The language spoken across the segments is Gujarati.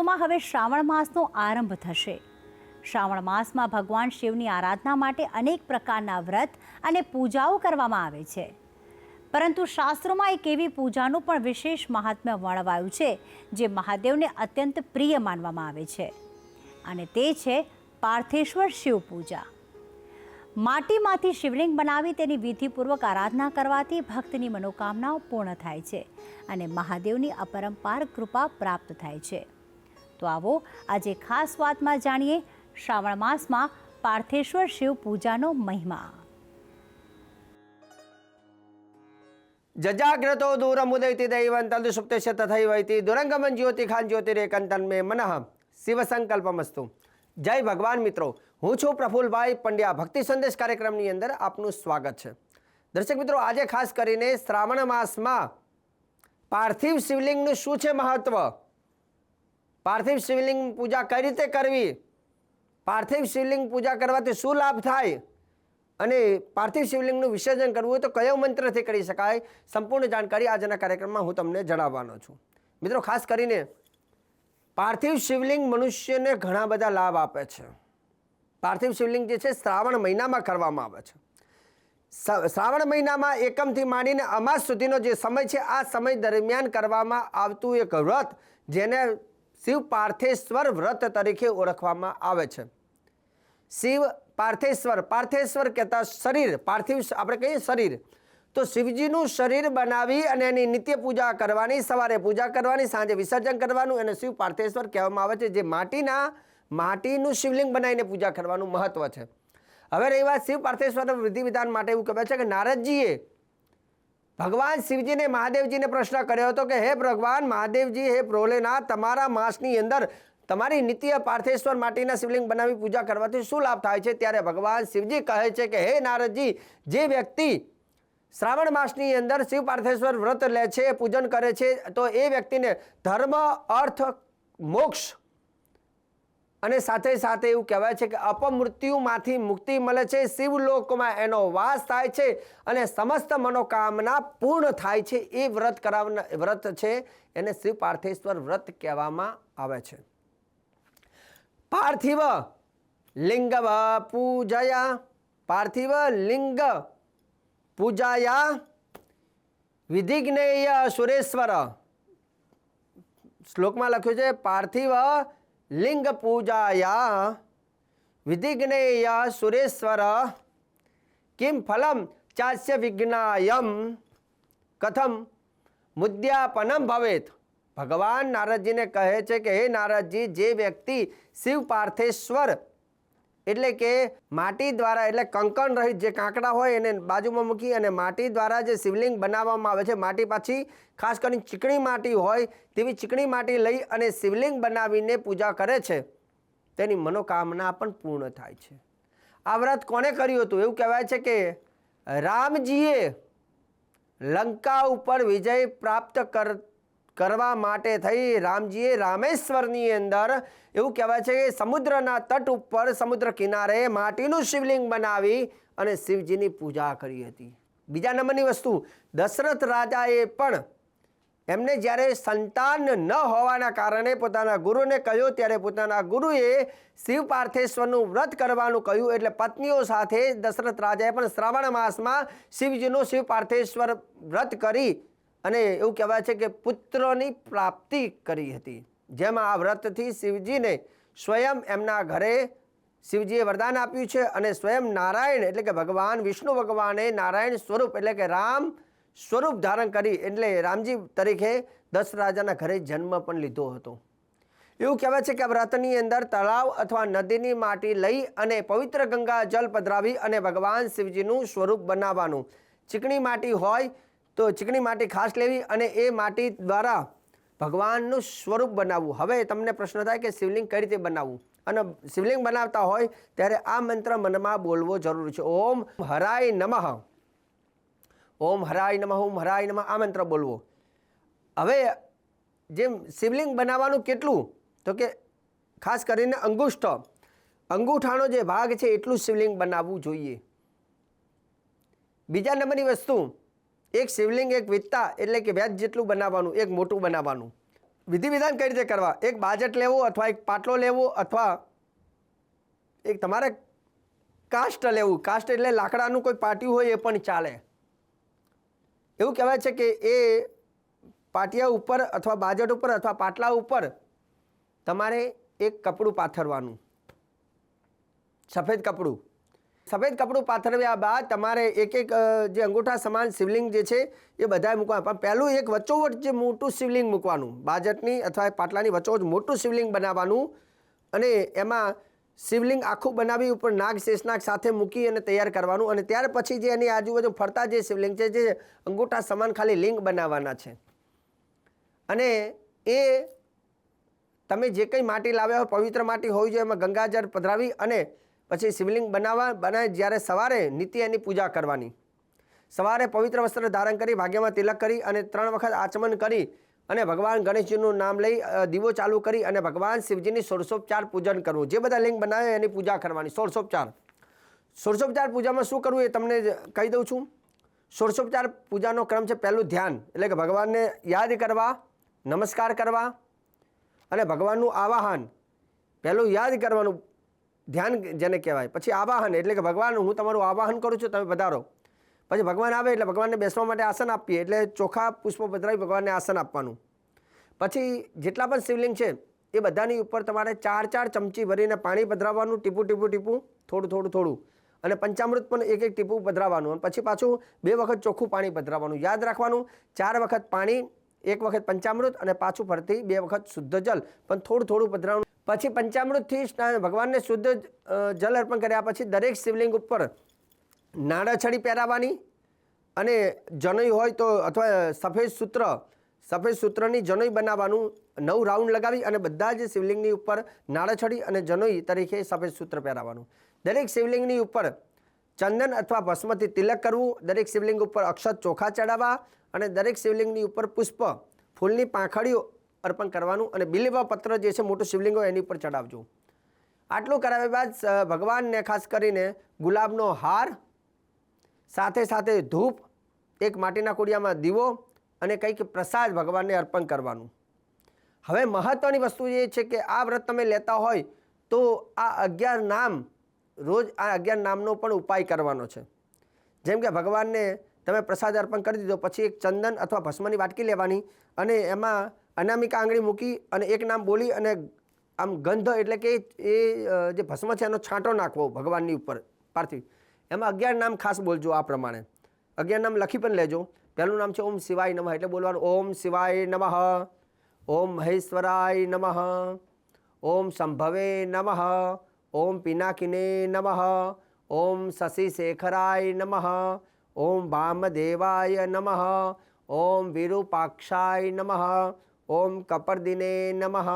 દિવસોમાં હવે શ્રાવણ માસનો આરંભ થશે। શ્રાવણ માસમાં ભગવાન શિવની આરાધના માટે અનેક પ્રકારના વ્રત અને પૂજાઓ કરવામાં આવે છે, પરંતુ શાસ્ત્રોમાં એક એવી પૂજાનું પણ વિશેષ મહાત્મ્ય વર્ણવાયું છે જે મહાદેવને અત્યંત પ્રિય માનવામાં આવે છે, અને તે છે પાર્થેશ્વર શિવ પૂજા। માટીમાંથી શિવલિંગ બનાવી તેની વિધિપૂર્વક આરાધના કરવાથી ભક્તની મનોકામનાઓ પૂર્ણ થાય છે અને મહાદેવની અપરંપાર કૃપા પ્રાપ્ત થાય છે। તો આવો આજે ખાસ વાતમાં જાણીએ શ્રાવણ માસમાં પાર્થેશ્વર શિવ પૂજાનો મહિમા। जजाग्रतो दूरमुदयति दैवं तदुसुप्तस्य तथैवैति दुरंगमं ज्योतिखान ज्योतिरेकंतन में मनः शिव संकल्पमस्तु। जय भगवान मित्रों, हूँ छूँ प्रफुल्लभाई पंड्या। भक्ति संदेश कार्यक्रमनी अंदर आपનું સ્વાગત છે। દર્શક મિત્રો, આજે ખાસ કરીને શ્રાવણ માસમાં પાર્થિવ શિવલિંગનું શું છે મહત્વ, પાર્થિવ શિવલિંગ પૂજા કઈ રીતે કરવી, પાર્થિવ શિવલિંગ પૂજા કરવાથી શું લાભ થાય અને પાર્થિવ શિવલિંગનું વિસર્જન કરવું હોય તો કયો મંત્રથી કરી શકાય, સંપૂર્ણ જાણકારી આજના કાર્યક્રમમાં હું તમને જણાવવાનો છું। મિત્રો, ખાસ કરીને પાર્થિવ શિવલિંગ મનુષ્યને ઘણા બધા લાભ આપે છે। પાર્થિવ શિવલિંગ જે છે શ્રાવણ મહિનામાં કરવામાં આવે છે। શ્રાવણ મહિનામાં એકમથી માંડીને અમાસ સુધીનો જે સમય છે, આ સમય દરમિયાન કરવામાં આવતું એક વ્રત જેને શિવ પાર્થેશ્વર વ્રત તરીકે ઓળખવામાં આવે છે। શિવ પાર્થેશ્વર, પાર્થેશ્વર કહેતા શરીર, પાર્થિવ આપણે કહીએ શરીર, તો શિવજીનું શરીર બનાવી અને એની નિત્ય પૂજા કરવાની, સવારે પૂજા કરવાની, સાંજે વિસર્જન કરવાનું, એને શિવ પાર્થેશ્વર કહેવામાં આવે છે। જે માટીનું શિવલિંગ બનાવીને પૂજા કરવાનું મહત્વ છે। હવે રહી વાત શિવ પાર્થેશ્વર વિધિ વિધાન માટે, એવું કહેવાય છે કે નારદજીએ ભગવાન શિવજીને મહાદેવજીને પ્રશ્ન કર્યો હતો કે હે ભગવાન મહાદેવજી, હે ભોલેનાથ, તમારા માસની અંદર તમારી નિત્ય પાર્થેશ્વર માટીના શિવલિંગ બનાવી પૂજા કરવાથી શું લાભ થાય છે? ત્યારે ભગવાન શિવજી કહે છે કે હે નારદજી, જે વ્યક્તિ શ્રાવણ માસની અંદર શિવ પાર્થેશ્વર વ્રત લે છે, પૂજન કરે છે, તો એ વ્યક્તિને ધર્મ, અર્થ, મોક્ષ અને સાથે સાથે એવું કહેવાય છે કે અપમૃત્યુમાંથી મુક્તિ મળે છે, શિવલોકમાં એનો વાસ થાય છે અને સમસ્ત મનોકામના પૂર્ણ થાય છે। એ વ્રત છે એને શિવ પાર્થેશ્વર વ્રત કહેવામાં આવે છે। પાર્થિવ લિંગ પૂજયા, પાર્થિવ લિંગ પૂજાયા વિધિજ્ઞેય સુરેશ્વર, શ્લોકમાં લખ્યું છે પાર્થિવ લિંગ પૂજાયા વિધિજ્ઞેય સુરેશ્વર કિમ ફલમ ચાસ્ય વિઘ્નાયમ કથમ મુદ્યાપનમ ભવેત। ભગવાન નારદજીને કહે છે કે હે નારદજી, જે વ્યક્તિ શિવ પાર્થેશ્વર એટલે કે માટી દ્વારા, એટલે કંકણ રહિત જે કાંકડા હોય એને બાજુમાં મૂકી અને માટી દ્વારા જે શિવલિંગ બનાવવામાં આવે છે, માટી પાછી ખાસ કરીને ચીકણી માટી હોય તેવી ચીકણી માટી લઈ અને શિવલિંગ બનાવીને પૂજા કરે છે, તેની મનોકામના પણ પૂર્ણ થાય છે। આ વ્રત કોણે કર્યું હતું? એવું કહેવાય છે કે રામજીએ લંકા ઉપર વિજય પ્રાપ્ત કરવા માટે થઈ રામજીએ રામેશ્વરની અંદર, એવું કહેવાય છે કે સમુદ્રના તટ ઉપર, સમુદ્ર કિનારે માટીનું શિવલિંગ બનાવી અને શિવજીની પૂજા કરી હતી। બીજા નંબરની વસ્તુ, દશરથ રાજાએ પણ એમને જ્યારે સંતાન ન હોવાના કારણે પોતાના ગુરુને કહ્યું, ત્યારે પોતાના ગુરુએ શિવ પાર્થેશ્વરનું વ્રત કરવાનું કહ્યું, એટલે પત્નીઓ સાથે દશરથ રાજાએ પણ શ્રાવણ માસમાં શિવજીનું શિવ પાર્થેશ્વર વ્રત કરી અને એવું કહેવાય છે કે પુત્રોની પ્રાપ્તિ કરી હતી। જેમાં આ વ્રતથી શિવજીને સ્વયં એમના ઘરે શિવજીએ વરદાન આપ્યું છે અને સ્વયં નારાયણ એટલે કે ભગવાન વિષ્ણુ ભગવાને નારાયણ સ્વરૂપ એટલે કે રામ સ્વરૂપ ધારણ કરી, એટલે રામજી તરીકે દશરથ રાજાના ઘરે જન્મ પણ લીધો હતો। એવું કહેવાય છે કે આ વ્રતની અંદર તળાવ અથવા નદીની માટી લઈ અને પવિત્ર ગંગા જળ પધરાવી અને ભગવાન શિવજીનું સ્વરૂપ બનાવવાનું। ચીકણી માટી હોય તો ચીકણી માટી ખાસ લેવી અને એ માટી દ્વારા ભગવાનનું સ્વરૂપ બનાવવું। હવે તમને પ્રશ્ન થાય કે શિવલિંગ કઈ રીતે બનાવવું, અને શિવલિંગ બનાવતા હોય ત્યારે આ મંત્ર મનમાં બોલવો જરૂરી છે। ઓમ હરાય નમઃ, ઓમ હરાય નમઃ, ઓમ હરાય નમઃ, આ મંત્ર બોલવો। હવે જેમ શિવલિંગ બનાવવાનું કેટલું, તો કે ખાસ કરીને અંગૂઠાનો જે ભાગ છે એટલું શિવલિંગ બનાવવું જોઈએ। બીજા નંબરની વસ્તુ, એક શિવલિંગ એક વિત્તા એટલે કે વ્યાજ જેટલું બનાવવાનું, એક મોટું બનાવવાનું। વિધિ વિધાન કઈ રીતે કરવા? એક બાજટ લેવું અથવા એક પાટલો લેવો અથવા એક તમારે કાસ્ટ લેવું. કાસ્ટ એટલે લાકડાનું કોઈ પાટિયું હોય એ પણ ચાલે. એવું કહેવાય છે કે એ પાટિયા ઉપર અથવા બાજટ ઉપર અથવા પાટલા ઉપર તમારે એક કપડું પાથરવાનું, સફેદ કપડું. સફેદ કપડું પાથર્યા બાદ તમારે એક એક જે અંગૂઠા સમાન શિવલિંગ જે છે એ બધાએ મૂકવાનું. પણ પહેલું એક વચ્ચોવચ્ચ જે મોટું શિવલિંગ મૂકવાનું, બાજટની અથવા પાટલાની વચ્ચોવચ્ચ મોટું શિવલિંગ બનાવવાનું અને એમાં શિવલિંગ આખું બનાવી ઉપર નાગ શેષનાગ સાથે મૂકી અને તૈયાર કરવાનું. અને ત્યાર પછી જે એની આજુબાજુ ફરતા જે શિવલિંગ છે જે અંગૂઠા સમાન ખાલી લિંગ બનાવવાના છે. અને એ તમે જે કંઈ માટી લાવ્યા હોય, પવિત્ર માટી હોવી જોઈએ, એમાં ગંગાજળ પધરાવી અને પછી શિવલિંગ બનાવી જ્યારે સવારે નિત્ય એની પૂજા કરવાની. સવારે પવિત્ર વસ્ત્ર ધારણ કરી, ભાગ્યમાં તિલક કરી અને 3 વખત આચમન કરી અને ભગવાન ગણેશજીનું નામ લઈ દીવો ચાલુ કરી અને ભગવાન શિવજીની ષોડશોપચાર પૂજન કરવું. જે બધા લિંગ બનાવે એની પૂજા કરવાની. ષોડશોપચાર પૂજામાં શું કરવું એ તમને કહી દઉં છું. ષોડશોપચાર પૂજાનો ક્રમ છે પહેલું ધ્યાન, એટલે કે ભગવાનને યાદ કરવા, નમસ્કાર કરવા અને ભગવાનનું આવાહન. પહેલું યાદ કરવાનું, ધ્યાન જેને કહેવાય. પછી આવાહન એટલે કે ભગવાન હું તમારું આવાહન કરું છું, તમે પધારો. પછી ભગવાન આવે એટલે ભગવાનને બેસવા માટે આસન આપીએ, એટલે ચોખા પુષ્પો પધરાવી ભગવાનને આસન આપવાનું. પછી જેટલા પણ શિવલિંગ છે એ બધાની ઉપર તમારે 4 ચમચી ભરીને પાણી પધરાવવાનું, ટીપું થોડું. અને પંચામૃત પણ એક ટીપું પધરાવવાનું. અને પછી પાછું 2 વખત ચોખ્ખું પાણી પધરાવવાનું. યાદ રાખવાનું, 4 વખત પાણી, 1 વખત પંચામૃત અને પાછું ફરતી 2 વખત શુદ્ધ જલ, પણ થોડું પધરાવવાનું. પછી પંચામૃતથી ભગવાનને શુદ્ધ જલ અર્પણ કર્યા પછી દરેક શિવલિંગ ઉપર નાળાછડી પહેરાવવાની અને જનોઈ હોય તો અથવા સફેદ સૂત્રની જનોઈ બનાવવાનું. 9 રાઉન્ડ લગાવી અને બધા જ શિવલિંગની ઉપર નાળાછડી અને જનોઈ તરીકે સફેદ સૂત્ર પહેરાવવાનું. દરેક શિવલિંગની ઉપર ચંદન અથવા ભસ્મથી તિલક કરવું. દરેક શિવલિંગ ઉપર અક્ષત ચોખા ચડાવવા અને દરેક શિવલિંગની ઉપર પુષ્પ, ફૂલની પાંખડીઓ અર્પણ કરવાનું. અને બિલ્વ પત્ર જે છે મોટું શિવલિંગ હોય એની ઉપર ચડાવજો. આટલું કરાવ્યા બાદ ભગવાનને ખાસ કરીને ગુલાબનો હાર, સાથે ધૂપ, એક માટીના કોડિયામાં દીવો અને કંઈક પ્રસાદ ભગવાનને અર્પણ કરવાનું. હવે મહત્ત્વની વસ્તુ એ છે કે આ વ્રત તમે લેતા હોય તો આ 11 નામ, રોજ આ 11 નામનો પણ ઉપાય કરવાનો છે. જેમ કે ભગવાનને તમે પ્રસાદ અર્પણ કરી દીધો પછી એક ચંદન અથવા ભસ્મની વાટકી લેવાની અને એમાં અનામિકા આંગળી મૂકી અને એક નામ બોલી અને આમ ગંધ એટલે કે એ જે ભસ્મ છે એનો છાંટો નાખવો ભગવાનની ઉપર પાર્થિવ. એમાં 11 નામ ખાસ બોલજો. આ પ્રમાણે 11 નામ લખી પણ લેજો. પહેલું નામ છે ઓમ શિવાય નમઃ, એટલે બોલવાનું ઓમ શિવાય નમઃ, ઓમ મહેશ્વરાય નમઃ, ઓમ સંભવે નમઃ, ઓમ પિનાકિને નમઃ, ઓમ શશિશેખરાય નમઃ, ઓમ વામદેવાય નમઃ, ઓમ વિરૂપાક્ષાય નમઃ, ઓમ કપર્દિને નમઃ,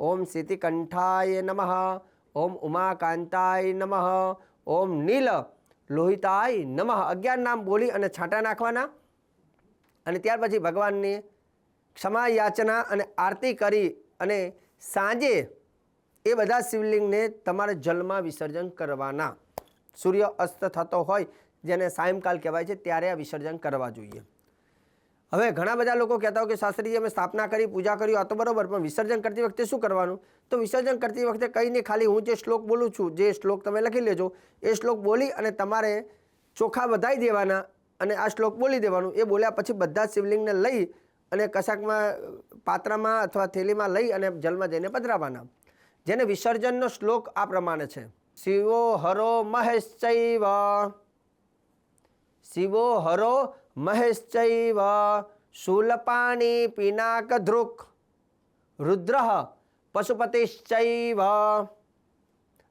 ઓમ શીતિકંઠાય નમઃ, ઓમ ઉમાકાંતાય નમઃ, ઓમ નીલ લોહિતાય નમઃ. 11 નામ બોલી અને છાંટા નાખવાના. અને ત્યાર પછી ભગવાનની ક્ષમા યાચના અને આરતી કરી અને સાંજે એ બધા શિવલિંગને તમારે જલમાં વિસર્જન કરવાના. સૂર્ય અસ્ત થતો હોય જેને સાયંકાલ કહેવાય છે ત્યારે આ વિસર્જન કરવા જોઈએ. હવે ઘણા બધા લોકો કહેતા હોય કે શાસ્ત્રીજી અમે સ્થાપના કરી, પૂજા કરી, આ તો બરાબર, પણ વિસર્જન કરતી વખતે શું કરવાનું? તો વિસર્જન કરતી વખતે કંઈ નહીં, ખાલી હું જે શ્લોક બોલું છું, જે શ્લોક તમે લખી લેજો, એ શ્લોક બોલી અને તમારે ચોખા વધાઈ દેવાના અને આ શ્લોક બોલી દેવાનું. એ બોલ્યા પછી બધા શિવલિંગને લઈ અને કશાકમાં, પાત્રમાં અથવા થેલીમાં લઈ અને જલમાં જઈને પધરાવવાના. જેને વિસર્જનનો શ્લોક આ પ્રમાણે છે: શિવો હરો મહેશ્ચૈવ, શિવો હરો મહેશ્ચૈવ, શૂલપાણી પિનાકધૃક, રુદ્ર પશુપતિશ્ચૈવ,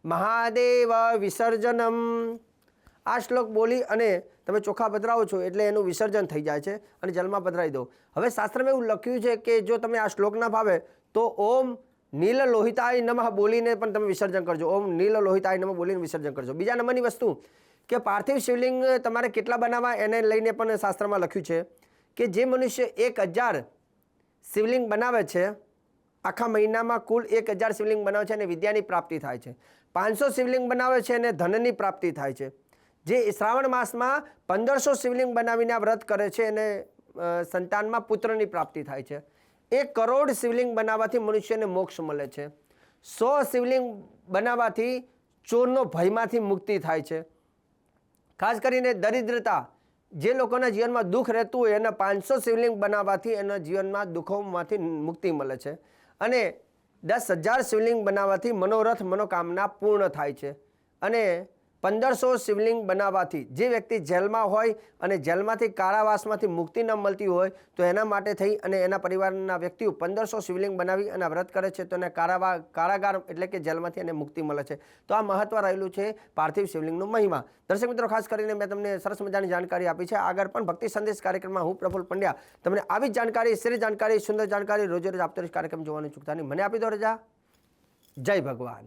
મહાદેવ વિસર્જનમ. આ શ્લોક બોલી અને તમે ચોખા પધરાવો છો એટલે એનું વિસર્જન થઈ જાય છે અને જલમાં પધરાવી દો. હવે શાસ્ત્રમાં એવું લખ્યું છે કે જો તમે આ શ્લોક ના ભાવે તો ઓમ નીલ લોહિતાય નમઃ બોલીને પણ તમે વિસર્જન કરજો. ઓમ નીલ લોહિતાય નમઃ બોલીને વિસર્જન કરજો. બીજા નંબરની વસ્તુ કે પાર્થિવ શિવલિંગ તમારે કેટલા બનાવવા એને લઈને પણ શાસ્ત્રમાં લખ્યું છે કે જે મનુષ્ય 1000 શિવલિંગ બનાવે છે, આખા મહિનામાં કુલ 1000 શિવલિંગ બનાવે છે અને વિદ્યાની પ્રાપ્તિ થાય છે. 500 શિવલિંગ બનાવે છે અને ધનની પ્રાપ્તિ થાય છે. જે શ્રાવણ માસમાં 1500 શિવલિંગ બનાવીને આ વ્રત કરે છે અને સંતાનમાં પુત્રની પ્રાપ્તિ થાય છે. 1 કરોડ શિવલિંગ બનાવવાથી મનુષ્યને મોક્ષ મળે છે. 100 શિવલિંગ બનાવવાથી ચોરનો ભયમાંથી મુક્તિ થાય છે. ખાસ કરીને દરિદ્રતા, જે લોકોના જીવનમાં દુઃખ રહેતું હોય એના 500 શિવલિંગ બનાવવાથી એના જીવનમાં દુઃખોમાંથી મુક્તિ મળે છે. અને 10,000 શિવલિંગ બનાવવાથી મનોરથ મનોકામના પૂર્ણ થાય છે. અને 1500 શિવલિંગ બનાવવાથી જે વ્યક્તિ જેલમાં હોય અને જેલમાંથી કારાવાસમાંથી મુક્તિ ન મળતી હોય તો એના માટે થઈ અને એના પરિવારના વ્યક્તિઓ 1500 શિવલિંગ બનાવી અને વ્રત કરે છે તો એને કારાગાર એટલે કે જેલમાંથી એને મુક્તિ મળે છે. તો આ મહત્વ રહેલું છે પાર્થિવ શિવલિંગનો મહિમા. દર્શક મિત્રો, ખાસ કરીને મેં તમને સરસ મજાની જાણકારી આપી છે. આગળ પણ ભક્તિ સંદેશ કાર્યક્રમમાં હું પ્રફુલ્લ પંડ્યા તમને આવી જ જાણકારી, શ્રેષ્ઠ જાણકારી, સુંદર જાણકારી રોજે રોજ આપતો રહીશ. કાર્યક્રમ જોવાનું ચૂકતા નહીં. મને આપી દો રજા. જય ભગવાન.